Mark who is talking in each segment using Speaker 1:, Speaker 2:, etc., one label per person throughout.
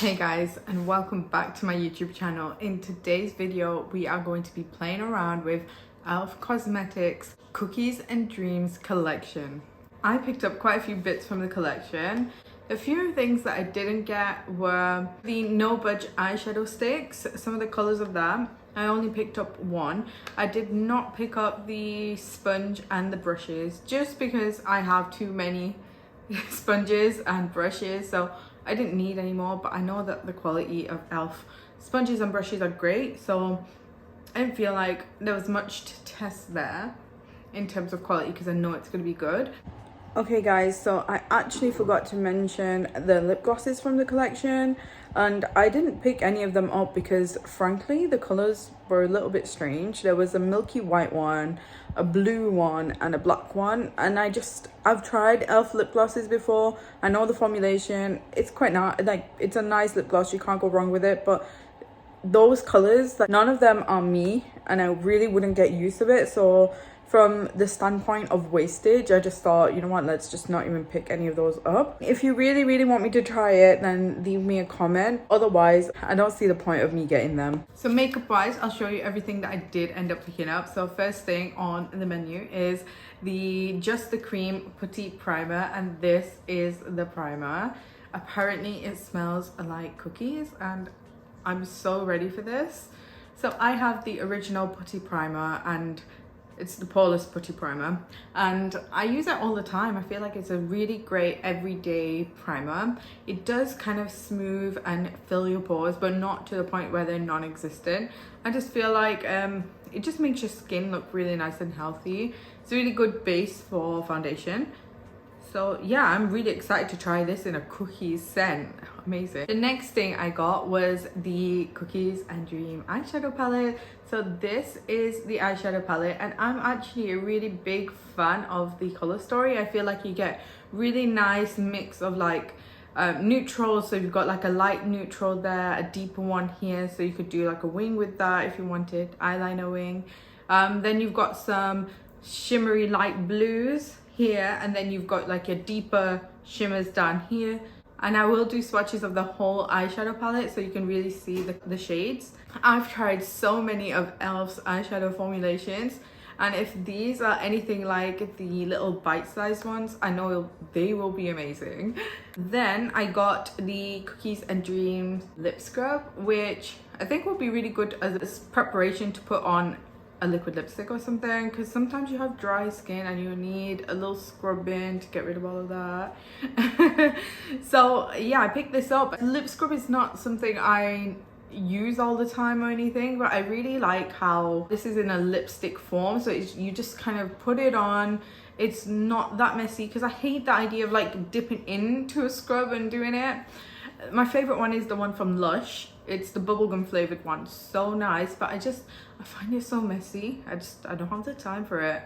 Speaker 1: Hey guys, and welcome back to my YouTube channel. In today's video we are going to be playing around with e.l.f. Cosmetics Cookies and Dreams collection. I picked up quite a few bits from the collection. A few things that I didn't get were the No Budge eyeshadow sticks, some of the colors of them. I only picked up one. I did not pick up the sponge and the brushes just because I have too many sponges and brushes, so I didn't need any more. But I know that the quality of e.l.f. sponges and brushes are great, so I didn't feel like there was much to test there in terms of quality because I know it's going to be good. Okay guys, so I actually forgot to mention the lip glosses from the collection, and I didn't pick any of them up because frankly the colors were a little bit strange. There was a milky white one, a blue one, and a black one, and I've tried e.l.f. lip glosses before. I know the formulation, it's quite it's a nice lip gloss, you can't go wrong with it, but those colors, like, none of them are me and I really wouldn't get used to it. So from the standpoint of wastage, I just thought, you know what, let's just not even pick any of those up. If you really want me to try it, then leave me a comment. Otherwise, I don't see the point of me getting them. So makeup wise, I'll show you everything that I did end up picking up. So first thing on the menu is the Just the Cream Putty Primer, and this is the primer. Apparently it smells like cookies and I'm so ready for this. So I have the original putty primer, and it's the Poreless Putty Primer, and I use it all the time. I feel like it's a really great everyday primer. It does kind of smooth and fill your pores, but not to the point where they're non-existent. I just feel like it just makes your skin look really nice and healthy. It's a really good base for foundation. So yeah, I'm really excited to try this in a cookies scent. Amazing. The next thing I got was the Cookies and Dream eyeshadow palette. So this is the eyeshadow palette, and I'm actually a really big fan of the color story. I feel like you get really nice mix of like neutrals. So you've got like a light neutral there, a deeper one here, so you could do like a wing with that if you wanted, eyeliner wing. Then you've got some shimmery light blues here, and then you've got like your deeper shimmers down here. And I will do swatches of the whole eyeshadow palette so you can really see the shades. I've tried so many of e.l.f.'s eyeshadow formulations, and if these are anything like the little bite-sized ones, I know they will be amazing. Then I got the Cookies and Dream lip scrub, which I think will be really good as preparation to put on a liquid lipstick or something, because sometimes you have dry skin and you need a little scrubbing to get rid of all of that. So yeah, I picked this up. Lip scrub is not something I use all the time or anything, but I really like how this is in a lipstick form, so you just kind of put it on. It's not that messy, because I hate the idea of like dipping into a scrub and doing it. My favorite one is the one from Lush. It's the bubblegum flavored one. So nice, but I find it so messy. I don't have the time for it.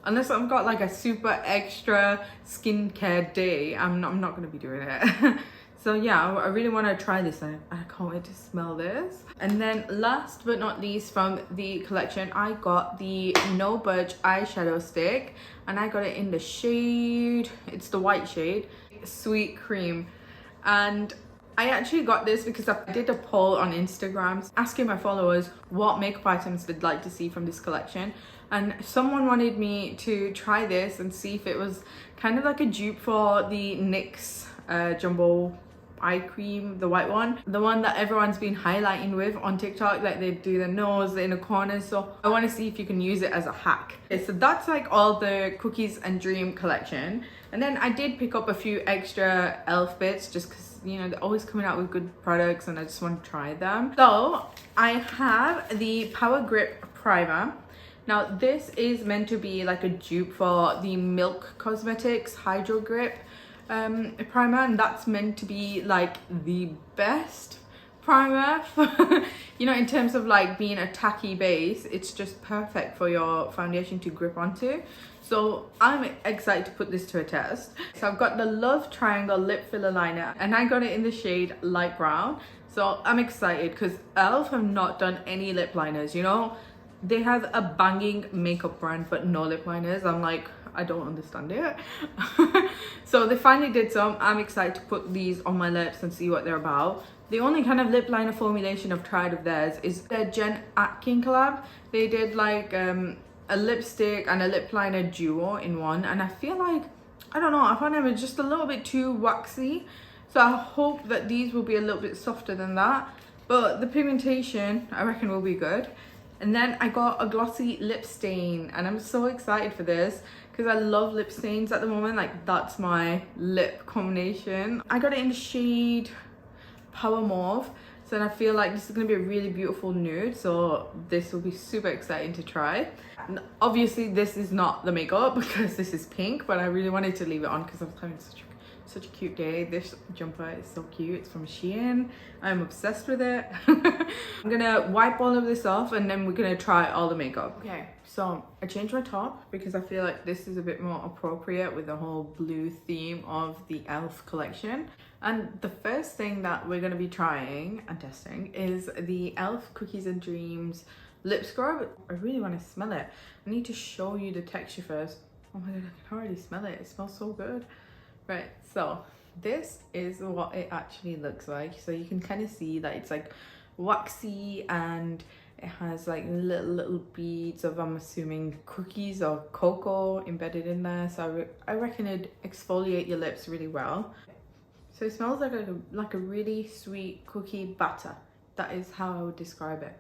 Speaker 1: Unless I've got like a super extra skincare day, I'm not gonna be doing it. So yeah, I really want to try this. I can't wait to smell this. And then last but not least from the collection, I got the No Budge eyeshadow stick, and I got it in the shade, it's the white shade, Sweet Cream. And I actually got this because I did a poll on Instagram asking my followers what makeup items they'd like to see from this collection, and someone wanted me to try this and see if it was kind of like a dupe for the NYX Jumbo eye cream, the white one, the one that everyone's been highlighting with on TikTok, like they do the nose, the inner corners. So I want to see if you can use it as a hack. Okay, so that's like all the Cookies and Dream collection. And then I did pick up a few extra e.l.f. bits just because, you know, they're always coming out with good products and I just want to try them. So I have the Power Grip Primer. Now this is meant to be like a dupe for the Milk Cosmetics Hydro Grip primer, and that's meant to be like the best primer for, you know, in terms of like being a tacky base. It's just perfect for your foundation to grip onto. So I'm excited to put this to a test. So I've got the Love Triangle lip filler liner, and I got it in the shade light brown. So I'm excited because e.l.f. have not done any lip liners. You know, they have a banging makeup brand but no lip liners. I'm like, I don't understand it. So they finally did some. I'm excited to put these on my lips and see what they're about. The only kind of lip liner formulation I've tried of theirs is their Jen Atkin collab. They did like a lipstick and a lip liner duo in one, and I feel like, I don't know, I found them just a little bit too waxy. So I hope that these will be a little bit softer than that. But the pigmentation, I reckon, will be good. And then I got a glossy lip stain, and I'm so excited for this because I love lip stains at the moment. Like, that's my lip combination. I got it in the shade Power Mauve. So then I feel like this is going to be a really beautiful nude. So this will be super exciting to try. And obviously this is not the makeup because this is pink, but I really wanted to leave it on because I was having such a cute day. This jumper is so cute. It's from Shein. I'm obsessed with it. I'm gonna wipe all of this off and then we're gonna try all the makeup. Okay, so I changed my top because I feel like this is a bit more appropriate with the whole blue theme of the e.l.f. collection. And the first thing that we're gonna be trying and testing is the e.l.f. Cookies and Dreams lip scrub. I really want to smell it. I need to show you the texture first. Oh my god, I can already smell it. It smells so good. Right, so this is what it actually looks like. So you can kind of see that it's like waxy and it has like little beads of, I'm assuming, cookies or cocoa embedded in there. So I reckon it'd exfoliate your lips really well. So it smells like a really sweet cookie batter. That is how I would describe it.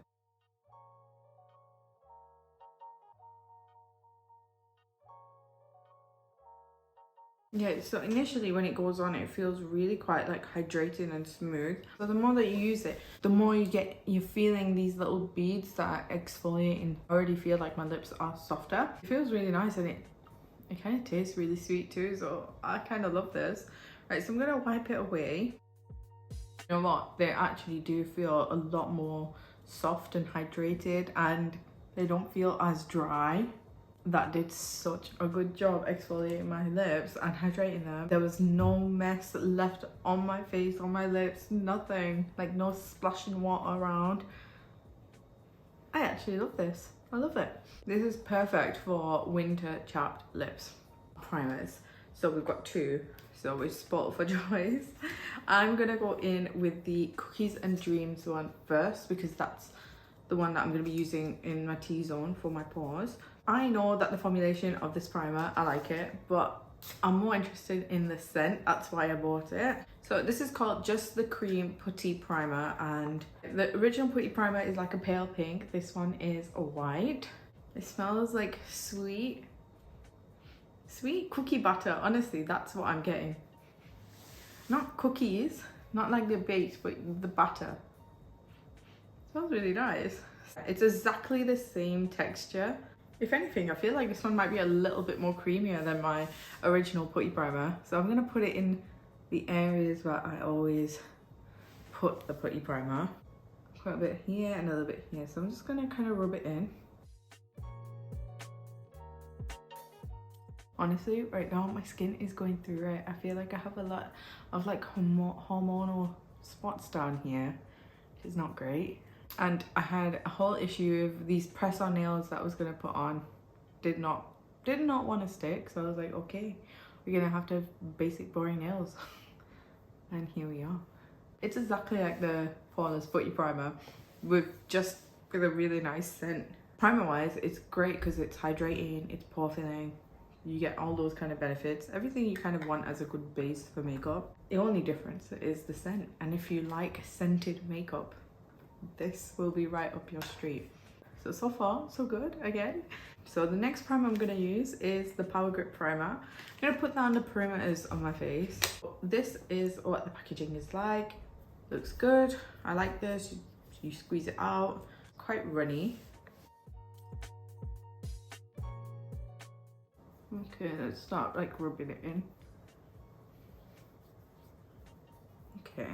Speaker 1: Yeah, so initially when it goes on, it feels really quite like hydrating and smooth. So the more that you use it, the more you're feeling these little beads that are exfoliating. I already feel like my lips are softer. It feels really nice and it kind of tastes really sweet too. So I kind of love this. Right, so I'm gonna wipe it away. You know what? They actually do feel a lot more soft and hydrated, and they don't feel as dry. That did such a good job exfoliating my lips and hydrating them. There was no mess left on my face, on my lips, nothing. Like no splashing water around. I actually love this. I love it. This is perfect for winter chapped lips. Primers. So we've got two. So we're spoiled for choice. I'm gonna go in with the Cookies and Dreams one first because that's the one that I'm gonna be using in my T-zone for my pores. I know that the formulation of this primer, I like it, but I'm more interested in the scent. That's why I bought it. So this is called Just the Cream Putty Primer, and the original putty primer is like a pale pink. This one is a white. It smells like sweet cookie batter. Honestly, that's what I'm getting. Not cookies, not like the base, but the batter. It smells really nice. It's exactly the same texture. If anything, I feel like this one might be a little bit more creamier than my original putty primer. So I'm gonna put it in the areas where I always put the putty primer. Quite a bit here and a little bit here. So I'm just gonna kind of rub it in. Honestly, right now my skin is going through it. I feel like I have a lot of like hormonal spots down here, which is not great. And I had a whole issue of these press-on nails that I was gonna put on. Did not want to stick, so I was like, okay, we're gonna have to have basic boring nails. And here we are. It's exactly like the Poreless Putty Primer with a really nice scent. Primer wise, it's great because it's hydrating, it's pore filling. You get all those kind of benefits, everything you kind of want as a good base for makeup. The only difference is the scent, and if you like scented makeup, this will be right up your street. So far so good again. So the next primer I'm going to use is the Power Grip Primer. I'm going to put that on the perimeters of my face. This is what the packaging is like. Looks good. I like this. You squeeze it out. Quite runny. Okay, let's start like rubbing it in. Okay.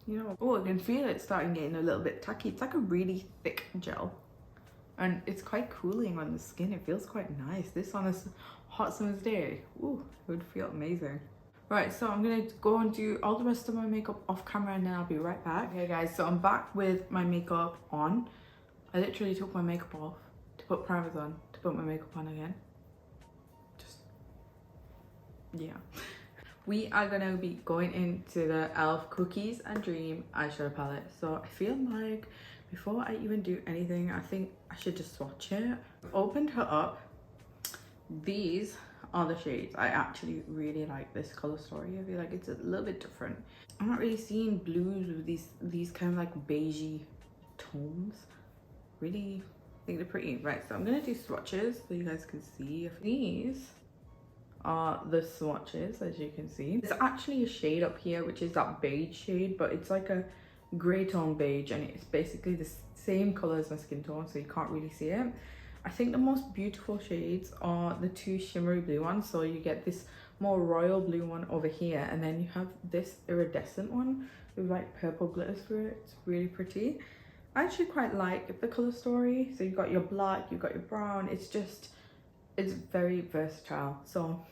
Speaker 1: You know, oh, I can feel it starting getting a little bit tacky. It's like a really thick gel. And it's quite cooling on the skin. It feels quite nice. This on a hot summer's day, ooh, it would feel amazing. Right, so I'm gonna go and do all the rest of my makeup off camera and then I'll be right back. Okay guys, so I'm back with my makeup on. I literally took my makeup off to put primers on, to put my makeup on again. Just, yeah. we are gonna be going into the e.l.f. Cookies and Dream eyeshadow palette. So I feel like before I even do anything, I think I should just swatch it. I've opened her up. These are the shades. I actually really like this color story. I feel like it's a little bit different. I'm not really seeing blues with these kind of like beigey tones. Really think they're pretty. Right, so I'm gonna do swatches so you guys can see. If these are the swatches, as you can see. There's actually a shade up here which is that beige shade, but it's like a grey tone beige, and it's basically the same color as my skin tone, so you can't really see it. I think the most beautiful shades are the two shimmery blue ones. So you get this more royal blue one over here, and then you have this iridescent one with like purple glitters through it. It's really pretty. I actually quite like the color story. So you've got your black, you've got your brown. It's very versatile. So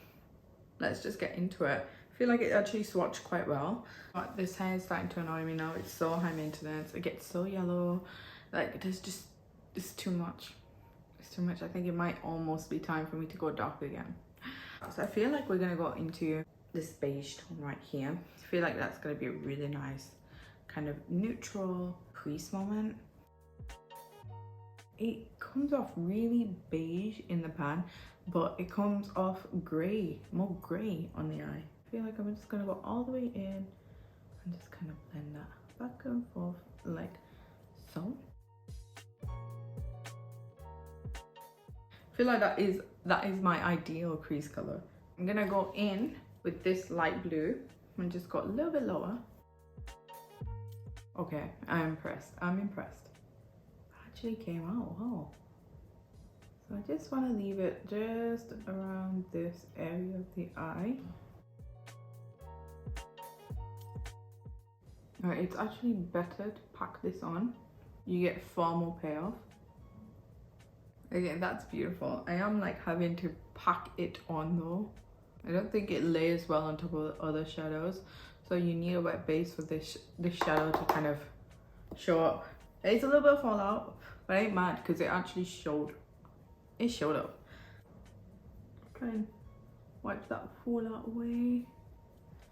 Speaker 1: let's just get into it. I feel like it actually swatched quite well. But this hair is starting to annoy me now. It's so high maintenance. It gets so yellow. Like it's too much. It's too much. I think it might almost be time for me to go dark again. So I feel like we're gonna go into this beige tone right here. I feel like that's gonna be a really nice kind of neutral crease moment. It comes off really beige in the pan, but it comes off grey, more grey on the eye. I feel like I'm just gonna go all the way in and just kind of blend that back and forth like so. I feel like that is my ideal crease color. I'm gonna go in with this light blue and just go a little bit lower. Okay, I'm impressed. Actually came out well. So I just want to leave it just around this area of the eye. Alright, it's actually better to pack this on. You get far more payoff. Okay, that's beautiful. I am like having to pack it on though. I don't think it layers well on top of the other shadows. So you need a wet base for this shadow to kind of show up. It's a little bit of fallout, but I ain't mad because it actually showed. It showed up. Try and wipe that fallout away.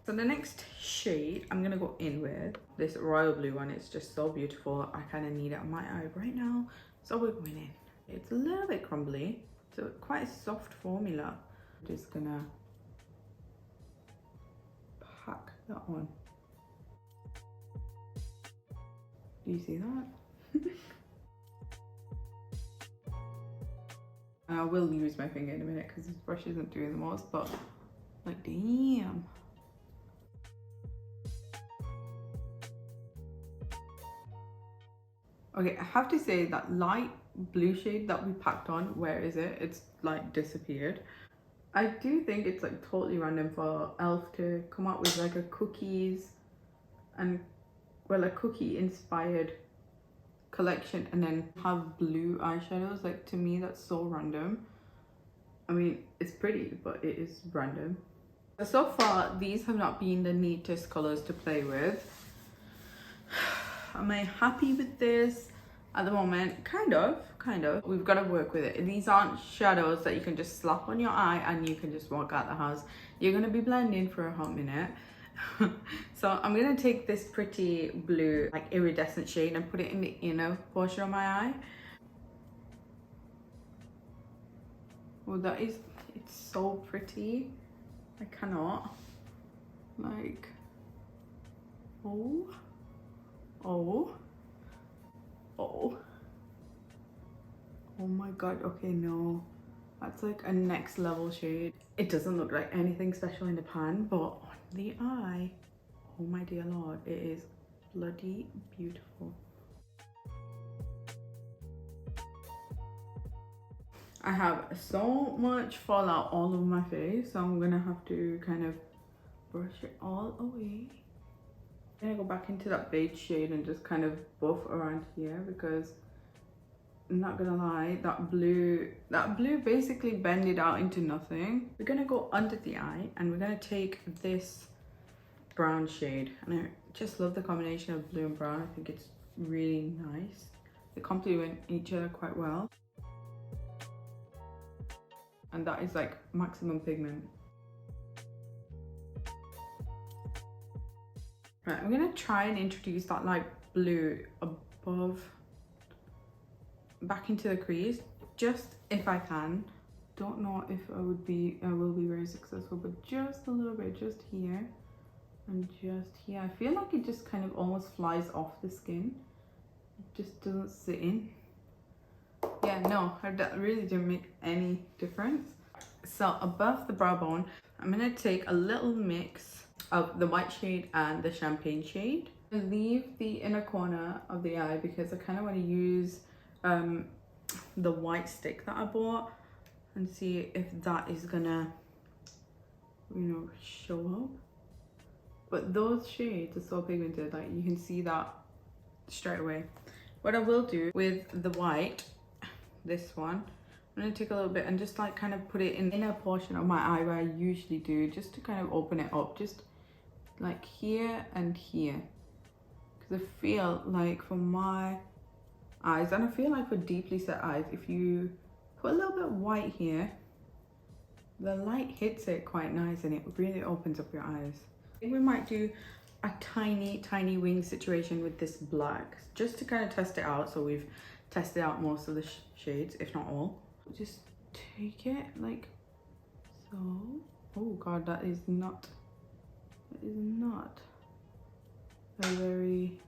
Speaker 1: So the next shade I'm gonna go in with this royal blue one. It's just so beautiful. I kind of need it on my eye right now. So we're going in. It's a little bit crumbly, so quite a soft formula. I'm just gonna pack that on. Do you see that? I will use my finger in a minute because this brush isn't doing the most, but like damn. Okay, I have to say that light blue shade that we packed on, where is it? It's like disappeared. I do think it's like totally random for e.l.f. to come out with like a cookies and well, a cookie inspired collection and then have blue eyeshadows. Like to me that's so random. I mean it's pretty, but it is random. So far these have not been the neatest colors to play with. Am I happy with this? At the moment, kind of. We've got to work with it. These aren't shadows that you can just slap on your eye and you can just walk out the house. You're going to be blending for a hot minute. So I'm going to take this pretty blue, like iridescent shade and put it in the inner portion of my eye. Well, it's so pretty. I cannot. Like, oh. Oh my god, okay, no. That's like a next level shade. It doesn't look like anything special in the pan, but on the eye, oh my dear lord, it is bloody beautiful. I have so much fallout all over my face, so I'm gonna have to kind of brush it all away. I'm gonna go back into that beige shade and just kind of buff around here because I'm not gonna lie, that blue basically bended out into nothing. We're gonna go under the eye and we're gonna take this brown shade, and I just love the combination of blue and brown. I think it's really nice. They complement each other quite well. And that is like maximum pigment. Right, I'm gonna try and introduce that light blue above, back into the crease, just if I can. Don't know if I will be very successful, but just a little bit, just here and just here. I feel like it just kind of almost flies off the skin. It just doesn't sit in. Yeah, no, that really didn't make any difference. So above the brow bone, I'm gonna take a little mix of the white shade and the champagne shade. I leave the inner corner of the eye because I kind of want to use the white stick that I bought and see if that is gonna, you know, show up. But those shades are so pigmented, like you can see that straight away. What I will do with the white, this one, I'm gonna take a little bit and just like kind of put it in the inner portion of my eye where I usually do, just to kind of open it up, just like here and here. Because I feel like for my eyes, and I feel like for deeply set eyes, if you put a little bit of white here, the light hits it quite nice and it really opens up your eyes. I think we might do a tiny wing situation with this black, just to kind of test it out. So we've tested out most of the shades, if not all. Just take it like so. Oh god, that is not a very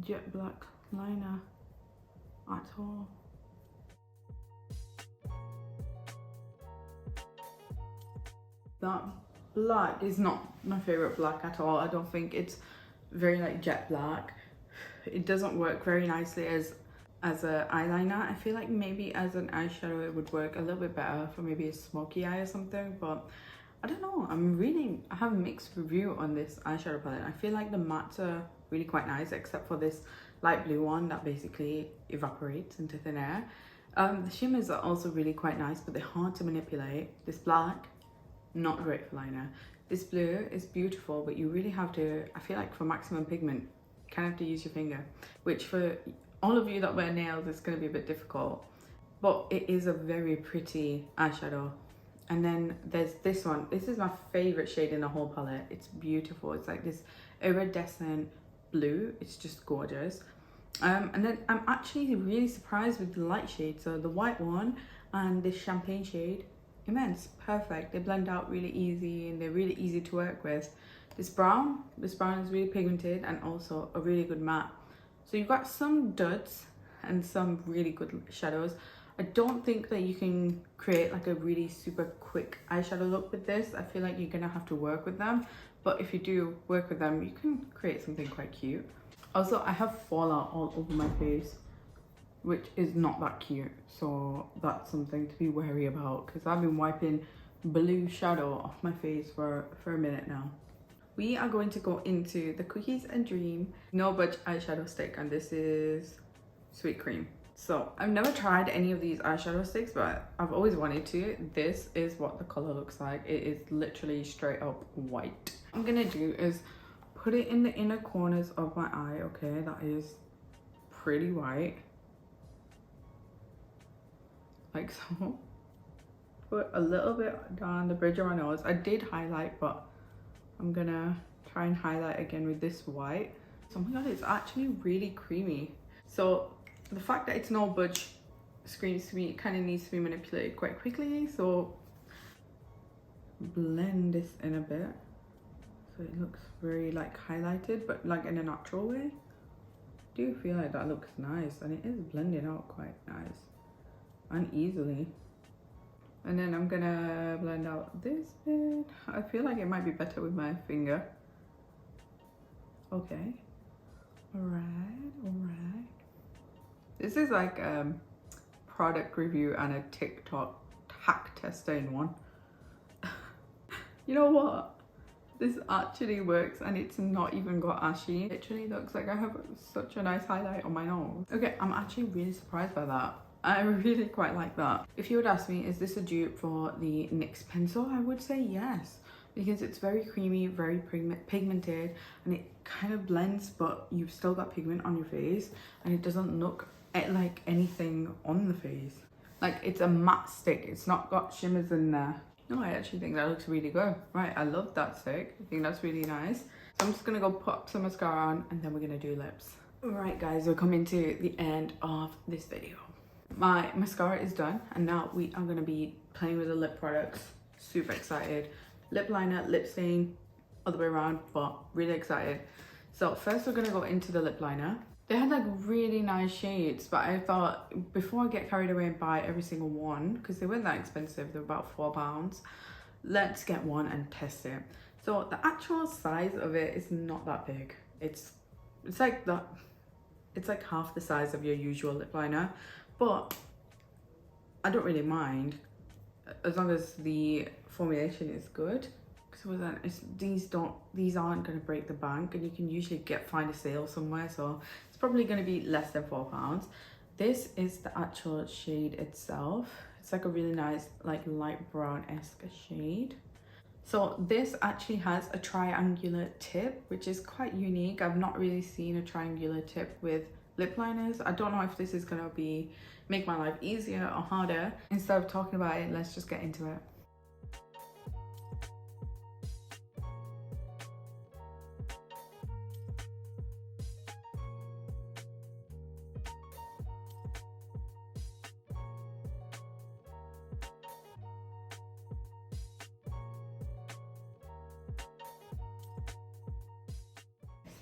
Speaker 1: jet black liner at all. That black is not my favorite black at all. I don't think it's very like jet black. It doesn't work very nicely as an eyeliner. I feel like maybe as an eyeshadow it would work a little bit better for maybe a smoky eye or something, but I don't know. I have a mixed review on this eyeshadow palette. I feel like the mattes are really quite nice, except for this light blue one that basically evaporates into thin air. The shimmers are also really quite nice, but they're hard to manipulate. This black, not great for liner. This blue is beautiful, but you really have to, I feel like for maximum pigment, you kind of have to use your finger, which for all of you that wear nails, it's going to be a bit difficult, but it is a very pretty eyeshadow. And then there's this one. This is my favorite shade in the whole palette. It's beautiful. It's like this iridescent blue. It's just gorgeous. And then I'm actually really surprised with the light shade. So the white one and this champagne shade, immense, perfect. They blend out really easy and they're really easy to work with. This brown is really pigmented and also a really good matte. So you've got some duds and some really good shadows. I don't think that you can create like a really super quick eyeshadow look with this. I feel like you're gonna have to work with them, but if you do work with them, you can create something quite cute. Also, I have fallout all over my face, which is not that cute, so that's something to be wary about because I've been wiping blue shadow off my face for a minute now. We are going to go into the Cookies and Dream No Budge eyeshadow stick, and this is Sweet Cream. So I've never tried any of these eyeshadow sticks, but I've always wanted to. This is what the color looks like. It is literally straight up white. What I'm gonna do is put it in the inner corners of my eye. Okay, that is pretty white, like so. Put a little bit down the bridge of my nose. I did highlight, but I'm gonna try and highlight again with this white. So, oh my god, it's actually really creamy. So the fact that it's no budge screams to me it kind of needs to be manipulated quite quickly. So blend this in a bit so it looks very like highlighted, but like in a natural way. I do feel like that looks nice, and it is blending out quite nice and easily. And then I'm gonna blend out this bit. I feel like it might be better with my finger. Okay, all right. This is like a product review and a TikTok hack tester in one. You know what? This actually works and it's not even got ashy. It literally looks like I have such a nice highlight on my nose. Okay, I'm actually really surprised by that. I really quite like that. If you would ask me, is this a dupe for the NYX pencil? I would say yes, because it's very creamy, very pigmented, and it kind of blends, but you've still got pigment on your face, and it doesn't look like anything on the face. Like, it's a matte stick. It's not got shimmers in there. No, I actually think that looks really good. Right, I love that stick. I think that's really nice. So I'm just gonna go put some mascara on and then we're gonna do lips. Alright guys, we're coming to the end of this video. My mascara is done and now we are gonna be playing with the lip products. Super excited. Lip liner, lip stain, other way around, but really excited. So first we're gonna go into the lip liner. They had like really nice shades, but I thought before I get carried away and buy every single one, because they weren't that expensive, they were about £4, let's get one and test it. So the actual size of it is not that big. It's like that. It's like half the size of your usual lip liner, but I don't really mind as long as the formulation is good. Because these aren't going to break the bank, and you can usually find a sale somewhere, so it's probably going to be less than £4. This is the actual shade itself. It's like a really nice like light brown-esque shade. So this actually has a triangular tip, which is quite unique. I've not really seen a triangular tip with lip liners. I don't know if this is gonna make my life easier or harder. Instead of talking about it, let's just get into it.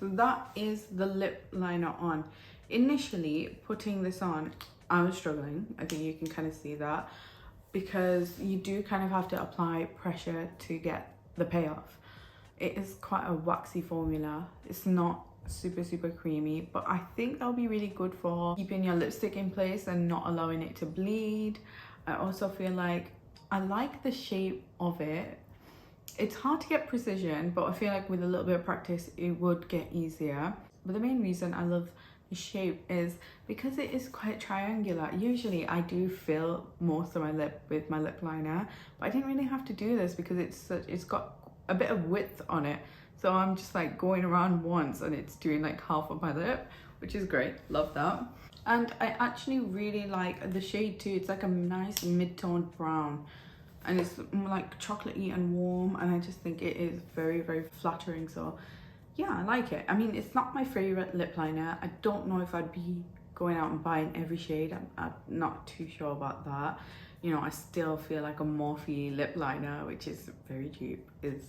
Speaker 1: So that is the lip liner on. Initially, putting this on, I was struggling. I think you can kind of see that, because you do kind of have to apply pressure to get the payoff. It is quite a waxy formula. It's not super creamy, but I think that'll be really good for keeping your lipstick in place and not allowing it to bleed. I also feel like I like the shape of it. It's hard to get precision, but I feel like with a little bit of practice it would get easier. But the main reason I love the shape is because it is quite triangular. Usually I do fill most of my lip with my lip liner, but I didn't really have to do this because it's got a bit of width on it. So I'm just like going around once and it's doing like half of my lip, which is great. Love that. And I actually really like the shade too. It's like a nice mid-toned brown, and it's like chocolatey and warm, and I just think it is very flattering. So yeah, I like it. I mean, it's not my favorite lip liner. I don't know if I'd be going out and buying every shade. I'm not too sure about that. You know, I still feel like a Morphe lip liner, which is very cheap, is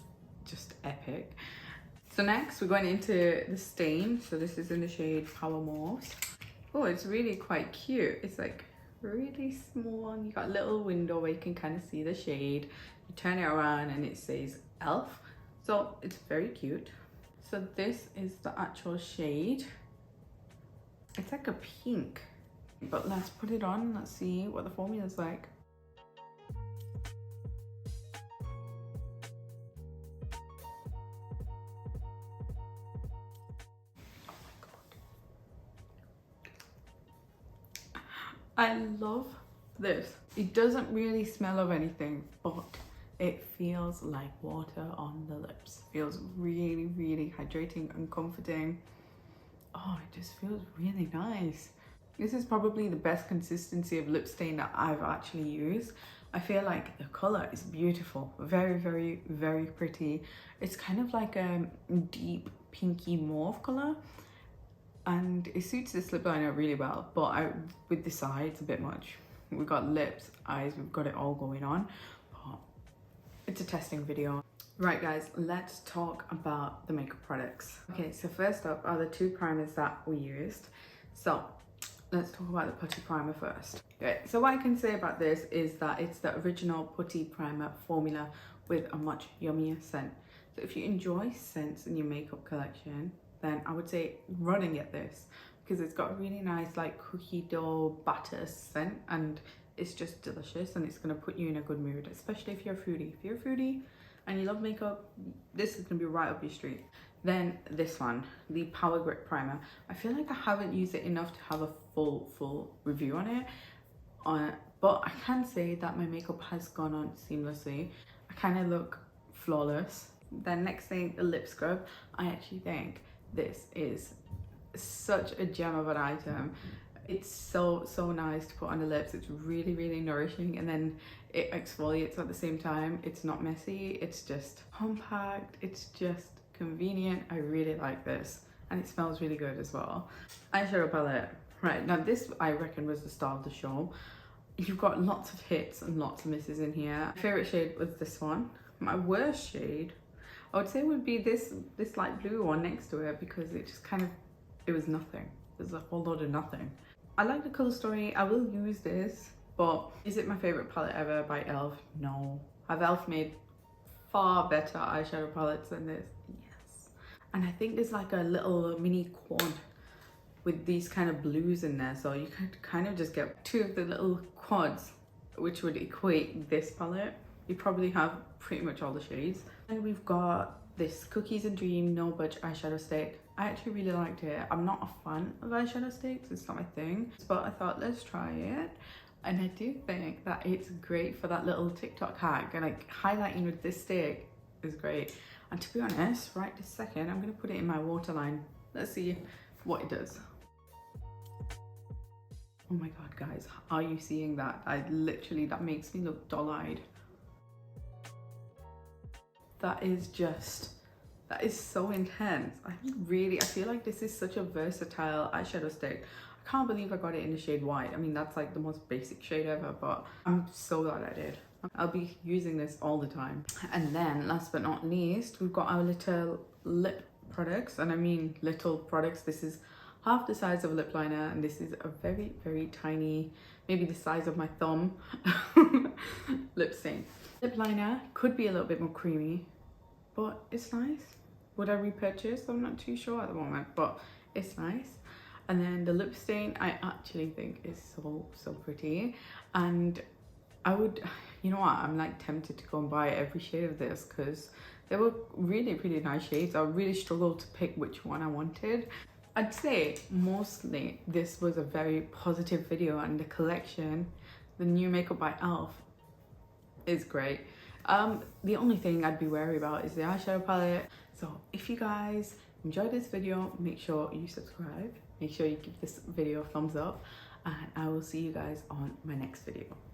Speaker 1: just epic. So next we're going into the stain. So this is in the shade Power Morphs. Oh, it's really quite cute. It's like really small, and you got a little window where you can kind of see the shade. You turn it around and it says Elf, so it's very cute. So this is the actual shade. It's like a pink, but let's put it on. Let's see what the formula is like. I love this. It doesn't really smell of anything, but it feels like water on the lips. Feels really hydrating and comforting. Oh, it just feels really nice. This is probably the best consistency of lip stain that I've actually used. I feel like the color is beautiful. Very pretty. It's kind of like a deep pinky mauve color, and it suits this lip liner really well, but with this eye it's a bit much. We've got lips, eyes, we've got it all going on, but it's a testing video. Right guys, let's talk about the makeup products. Okay, so first up are the two primers that we used. So let's talk about the putty primer first. Okay, so what I can say about this is that it's the original putty primer formula with a much yummier scent. So if you enjoy scents in your makeup collection, then I would say run and get this, because it's got a really nice like cookie dough batter scent, and it's just delicious, and it's going to put you in a good mood, especially if you're a foodie. If you're a foodie and you love makeup, this is going to be right up your street. Then this one, the Power Grip Primer. I feel like I haven't used it enough to have a full review on it, but I can say that my makeup has gone on seamlessly. I kind of look flawless. Then next thing, the lip scrub. I actually think this is such a gem of an item. It's so nice to put on the lips. It's really nourishing, and then it exfoliates at the same time. It's not messy, it's just compact, it's just convenient. I really like this, and it smells really good as well. Eyeshadow palette. Right, now this I reckon was the star of the show. You've got lots of hits and lots of misses in here. My favorite shade was this one. My worst shade, I would say, would be this light blue one next to it, because it just kind of, it was nothing. It was a whole lot of nothing. I like the Colour Story. I will use this, but is it my favorite palette ever by e.l.f.? No. Have e.l.f. made far better eyeshadow palettes than this? Yes. And I think there's like a little mini quad with these kind of blues in there, so you could kind of just get 2 of the little quads, which would equate this palette. You probably have pretty much all the shades. And we've got this Cookies and Dream No Budge eyeshadow stick. I actually really liked it. I'm not a fan of eyeshadow sticks, it's not my thing, but I thought let's try it. And I do think that it's great for that little TikTok hack, and like highlighting with this stick is great. And to be honest, right this second, I'm gonna put it in my waterline. Let's see what it does. Oh my god, guys, are you seeing that? That makes me look dull-eyed. That is so intense. I feel like this is such a versatile eyeshadow stick. I can't believe I got it in the shade white. I mean, that's like the most basic shade ever, but I'm so glad I did. I'll be using this all the time. And then last but not least, we've got our little lip products. And I mean little products. This is half the size of a lip liner, and this is a very, very tiny, maybe the size of my thumb, lip stain. Lip liner could be a little bit more creamy, but it's nice. Would I repurchase? I'm not too sure at the moment, but it's nice. And then the lip stain, I actually think is so pretty. And I would, you know what, I'm like tempted to go and buy every shade of this, because they were really nice shades. I really struggled to pick which one I wanted. I'd say mostly this was a very positive video, and the collection, the new makeup by e.l.f. is great. The only thing I'd be wary about is the eyeshadow palette. So if you guys enjoyed this video, make sure you subscribe, make sure you give this video a thumbs up, and I will see you guys on my next video.